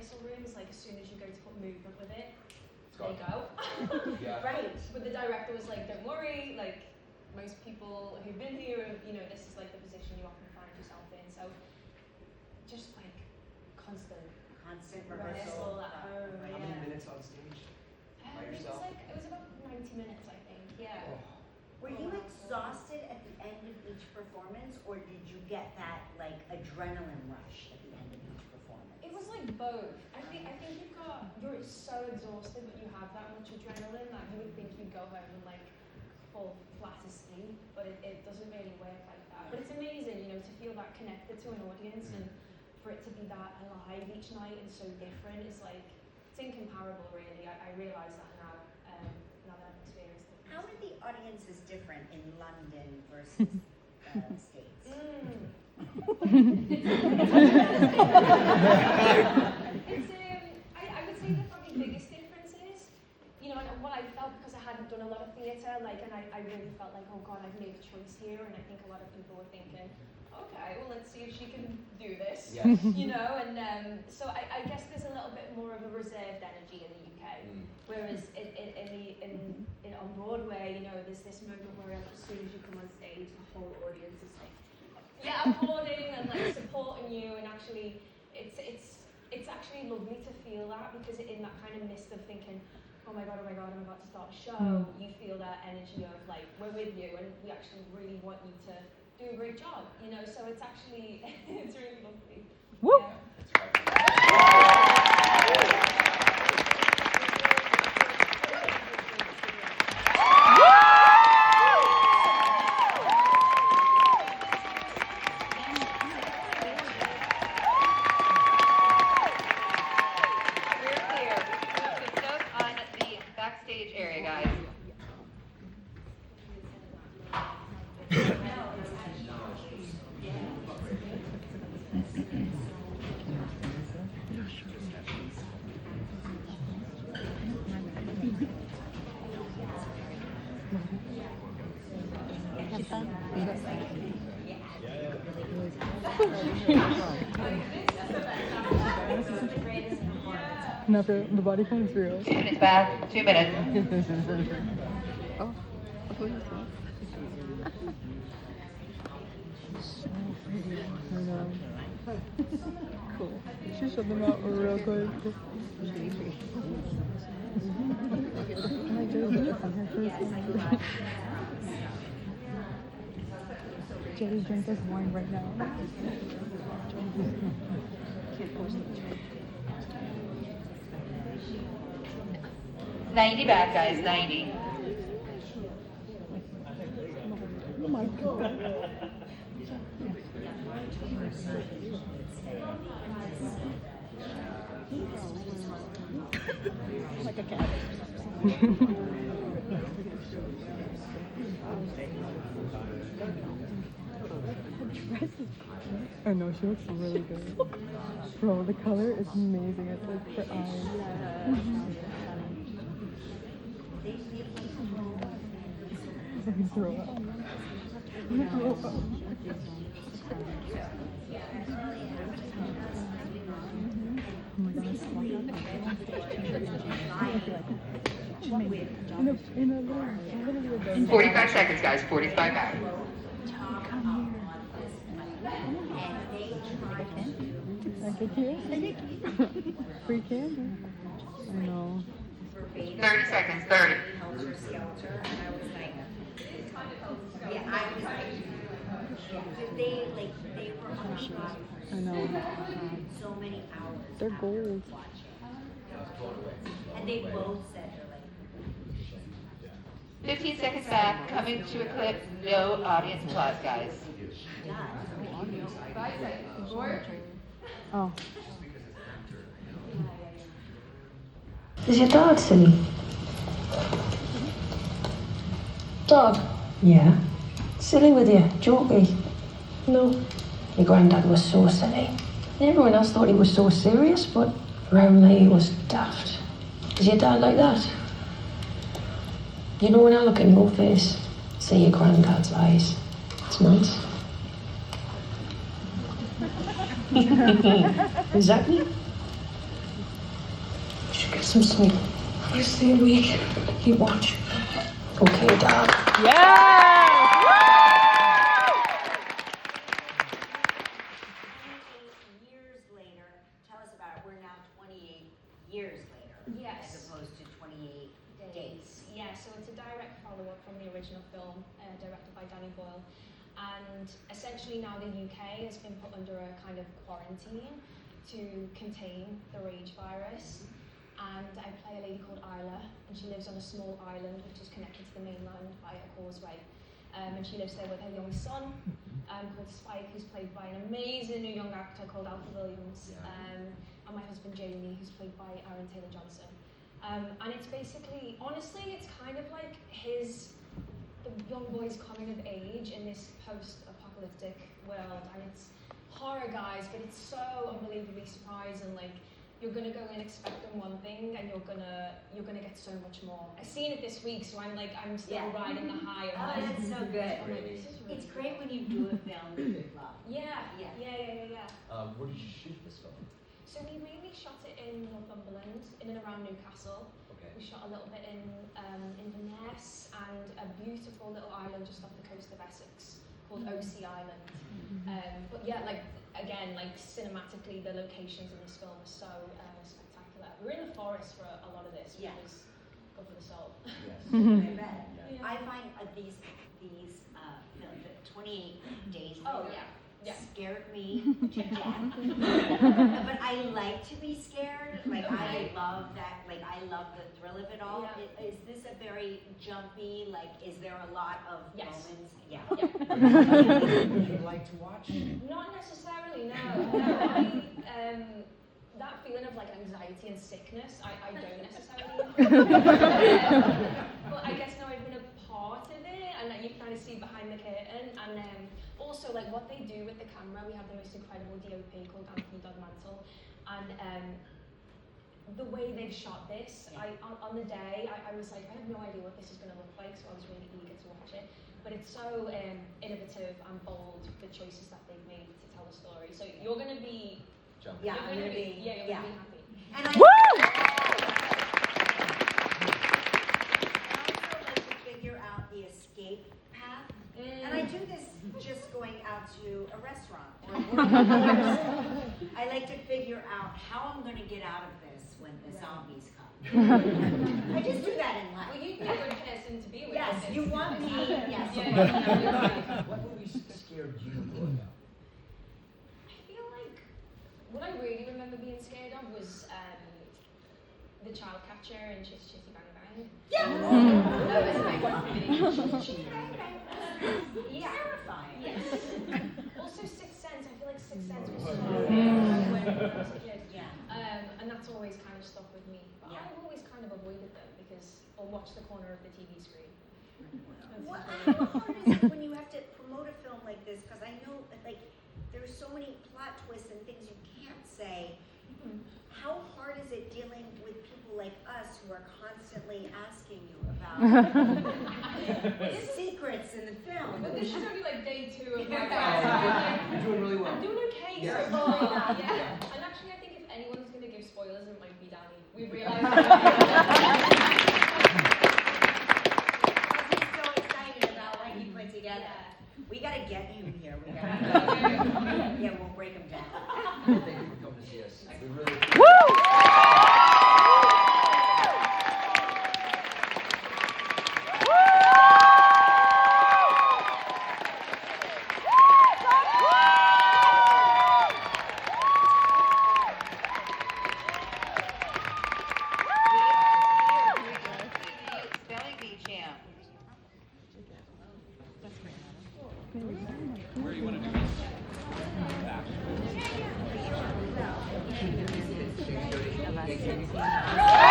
rehearsal rooms, like as soon as you go to put movement with it, they go. Yeah. Right. But the director was like, don't worry, like most people who've been here, this is like the position you often find yourself in. So just like constant rehearsal at home. How many minutes on stage by yourself? It was about 90 minutes, I think. Yeah. Oh. Were you exhausted at the end of each performance, or did you get that like adrenaline rush at the end of each performance? It was like both. I think you're so exhausted, but you have that much adrenaline that you would think you'd go home and like fall flat asleep, but it doesn't really work like that. But it's amazing, to feel that connected to an audience and for it to be that alive each night and so different is like, it's incomparable really. I realise that now that I've experienced it. How are the audiences different in London versus States? I would say the probably biggest difference is, and what I felt because I hadn't done a lot of theatre, and I really felt like, oh God, I've made a choice here, and I think a lot of people were thinking, okay, well let's see if she can do this, Yes. and so I guess there's a little bit more of a reserved energy in the UK, whereas on Broadway, there's this moment where as soon as you come on stage, the whole audience is like, applauding and like supporting you, and actually, it's actually lovely to feel that, because in that kind of mist of thinking, oh my god, I'm about to start a show, you feel that energy of like, we're with you and we actually really want you to do a great job, so it's actually, it's really lovely. Woo! Yeah. 'Never, the body count's real. 2 minutes back, 2 minutes. Oh, so pretty. I know. Cool. You should show them out real quick. Can I do this on her first? Jody, drink this wine right now. Can't force it. 90 back, guys, 90. Oh my god. Like a cat. I know, she looks really good. Bro, the color is amazing. It's like her eyes. I can throw up. Oh my god, in a little 45 seconds, guys, 45 back. Like a kid? Free candy. I know. 30 seconds, 30. Helter Skelter, and I was like, they were on I know. so many hours. They're gold. And they both said they're like 15 seconds back, coming to a clip, no audience applause, guys. 5 seconds. 4. Oh. Is your dad silly? Dad? Yeah. Silly with you, jokey? No. Your granddad was so silly. Everyone else thought he was so serious, but around me he was daft. Is your dad like that? When I look in your face, see your granddad's eyes. It's nice. Exactly. Get some sleep. I'm gonna stay awake. Keep watch. Okay, Dad. Yeah! 28 years later, tell us about it. We're now 28 years later. Yes. As opposed to 28 days. Yeah, so it's a direct follow-up from the original film, directed by Danny Boyle. And essentially now the UK has been put under a kind of quarantine to contain the rage virus. And I play a lady called Isla, and she lives on a small island which is connected to the mainland by a causeway. And she lives there with her young son, called Spike, who's played by an amazing new young actor called Alfie Williams, and my husband Jamie, who's played by Aaron Taylor-Johnson. And it's basically, honestly, it's kind of like the young boy's coming of age in this post-apocalyptic world, and it's horror, guys, but it's so unbelievably surprising. Like, you're gonna go in expecting one thing, and you're gonna get so much more. I seen it this week, so I'm still riding the high of Oh, like, that's so good. I'm like, this is really It's great when you do a film that you love. Yeah. Where did you shoot this film? So we mainly shot it in Northumberland, in and around Newcastle. Okay. We shot a little bit in Inverness and a beautiful little island just off the coast of Essex called OC Island. But yeah, like again, like cinematically, the locations in this film are so spectacular. We were in the forest for a lot of this, which was good for the soul. Yes. I bet. Yeah. I find these films, the 28 days Oh later, yeah. scared me to death. But I like to be scared. Like I love that. Like I love the thrill of it all. Yeah. Is this a very jumpy? Like, is there a lot of moments? Yeah. Would you like to watch? Not necessarily, no. That feeling of like anxiety and sickness, I don't necessarily. But I guess now I've been a part of it, and you kind of see behind the curtain, and also like what they do with the camera. We have the most incredible DOP called Anthony Dodmantle, and the way they've shot this, on the day, I was like, I have no idea what this is going to look like, so I was really eager to watch it. But it's so innovative and bold, the choices that they've made to tell the story. So you're going to be, Jumping. Yeah, I'm gonna be. you're going to be happy. And I also like to figure out the escape path. And I do this just going out to a restaurant or I like to figure out how I'm going to get out of this when the zombies come. I just do that in life. Well, you'd be a good person to be with. Yes, this. you want me. Yes. What movie scared you growing up? I feel like what I really remember being scared of was the child catcher and Chitty Bang Bang. Yeah. That was my favorite. Yeah. Terrifying. Yes. Also Sixth Sense. I feel like Sixth Sense was so when I was a kid. Yeah. And that's always kind of stuck with me. But I've always kind of avoided them because I'll watch the corner of the TV screen. How hard is it when you have to promote a film like this? Because I know that like there's so many plot twists and things you can't say. How hard is it dealing with people like us who are constantly asking you about the secrets in the film? But this is only like day 2 of my You're doing really well. I'm doing okay Yeah. so far. Yeah. And actually, I think if anyone's going to give spoilers, it might be Danny. We realized that. He's so excited about what he put together. Yeah. We gotta get him here. We gotta. Yeah, we'll break him down. Thank you for coming to see us. We really Spelling bee champ. Where do you want to do this? Thank you.